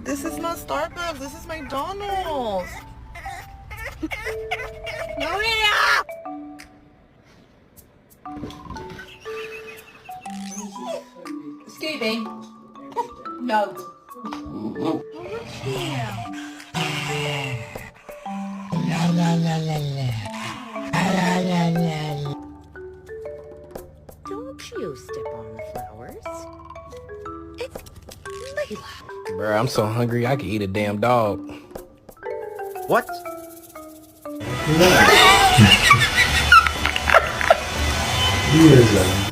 This is not Starbucks. This is McDonald's. Maria! Scooby. No. Don't you step on the flowers. It's Layla. Bruh, I'm so hungry I could eat a damn dog. What? He is